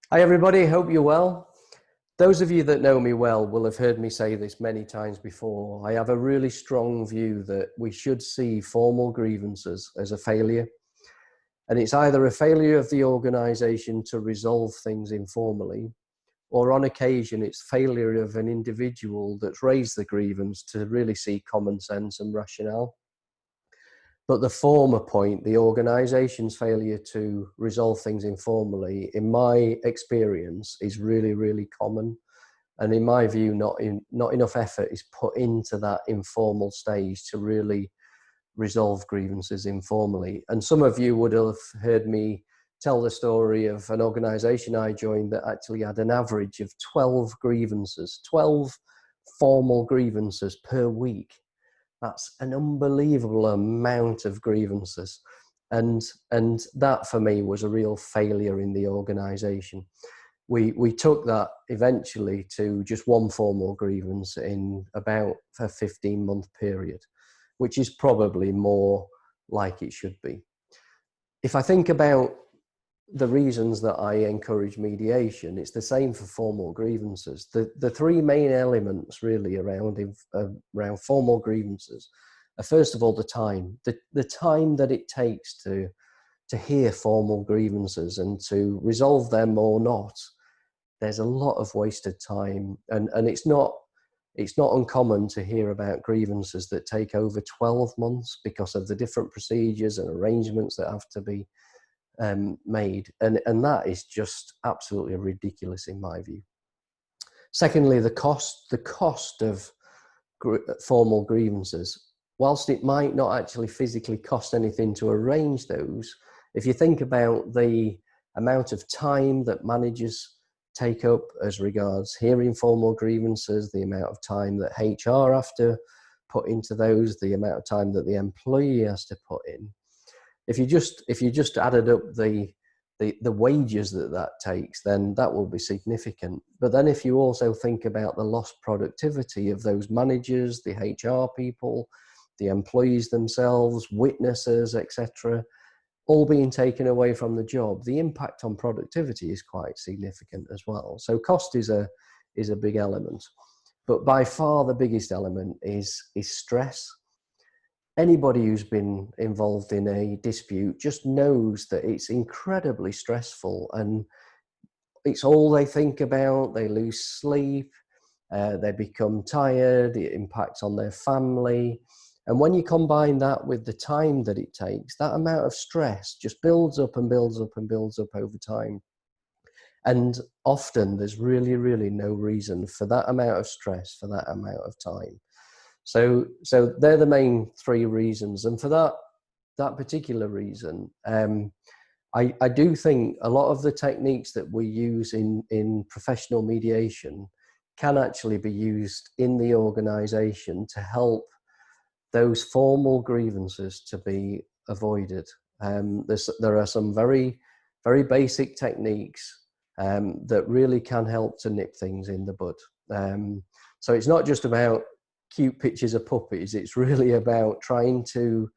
Hi everybody, hope you're well. Those of you that know me well will have heard me say this many times before. I have a really strong view that we should see formal grievances as a failure. And it's either a failure of the organisation to resolve things informally, or on occasion it's failure of an individual that's raised the grievance to really see common sense and rationale. But the former point, the organisation's failure to resolve things informally, in my experience, is really, really common. And in my view, not enough effort is put into that informal stage to really resolve grievances informally. And some of you would have heard me tell the story of an organisation I joined that actually had an average of 12 grievances, 12 formal grievances per week. That's an unbelievable amount of grievances. And that for me was a real failure in the organisation. We took that eventually to just one formal grievance in about a 15-month period, which is probably more like it should be. If I think about the reasons that I encourage mediation, it's the same for formal grievances. The three main elements really around formal grievances are, first of all, the time. The time that it takes to hear formal grievances and to resolve them or not. There's a lot of wasted time, and it's not uncommon to hear about grievances that take over 12 months because of the different procedures and arrangements that have to be made, and that is just absolutely ridiculous in my view. Secondly, the cost of formal grievances. Whilst it might not actually physically cost anything to arrange those, if you think about the amount of time that managers take up as regards hearing formal grievances, the amount of time that HR have to put into those, the amount of time that the employee has to put in. If you just added up the wages that takes, then that will be significant. But then if you also think about the lost productivity of those managers, the HR people, the employees themselves, witnesses, etc., all being taken away from the job, the impact on productivity is quite significant as well. So cost is a big element. But by far the biggest element is stress. Anybody who's been involved in a dispute just knows that it's incredibly stressful, and it's all they think about. They lose sleep, they become tired, it impacts on their family. And when you combine that with the time that it takes, that amount of stress just builds up and builds up and builds up over time. And often there's really, really no reason for that amount of stress, for that amount of time. So they're the main three reasons. And for that particular reason, I do think a lot of the techniques that we use in professional mediation can actually be used in the organisation to help those formal grievances to be avoided. There are some very, very basic techniques that really can help to nip things in the bud. So it's not just about cute pictures of puppies. It's really about trying to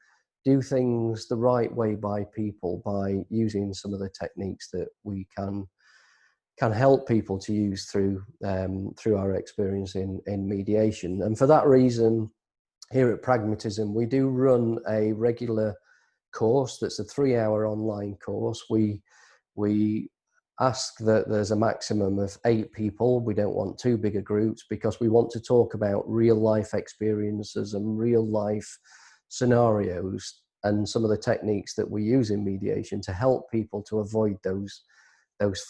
do things the right way by people, by using some of the techniques that we can help people to use through our experience in mediation. And for that reason, here at Pragmatism, we do run a regular course that's a 3-hour online course. We ask that there's a maximum of 8 people. We don't want too big a groups because we want to talk about real life experiences and real life scenarios and some of the techniques that we use in mediation to help people to avoid those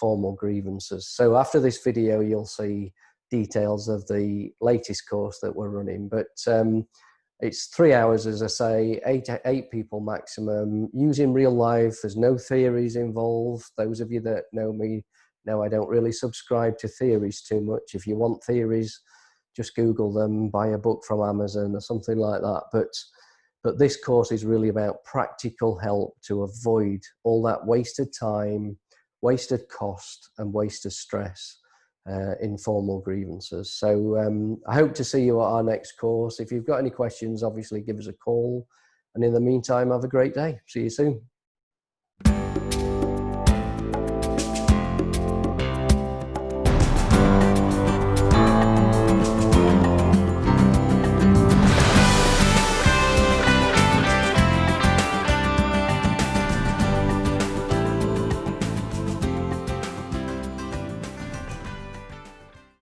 formal grievances. So after this video, you'll see details of the latest course that we're running. But it's 3 hours, as I say, 8 people maximum, using real life. There's no theories involved. Those of you that know me know I don't really subscribe to theories too much. If you want theories, just Google them, buy a book from Amazon or something like that. But this course is really about practical help to avoid all that wasted time, wasted cost, and wasted stress in formal grievances. So I hope to see you at our next course. If you've got any questions, obviously give us a call. And in the meantime, have a great day. See you soon.